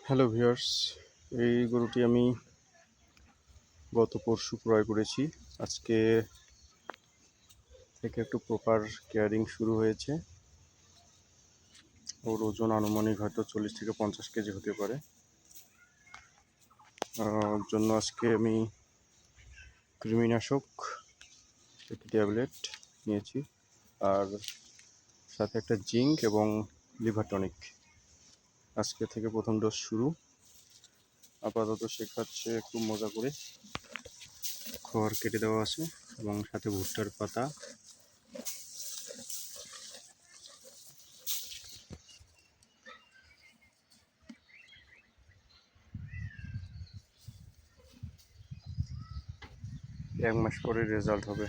Hello viewers, এই গরুটি আমি গত পরশু ক্রয় করেছি। আজকে থেকে একটু প্রপার কেয়ারিং শুরু হয়েছে। ওর ওজন আনুমানিক হয়তো 40 থেকে 50 কেজি হতে পারে। ওর জন্য আজকে আমি কৃমিনাশক একটি ট্যাবলেট নিয়েছি, আর সাথে একটা জিঙ্ক এবং লিভার টনিক। আজকে থেকে প্রথম ডোজ শুরু। আপাতত শেখাচ্ছে একটু মজা করে। খড় কেটে দেওয়া আছে এবং সাথে ভুট্টার পাতা। এক মাস পরে রেজাল্ট হবে।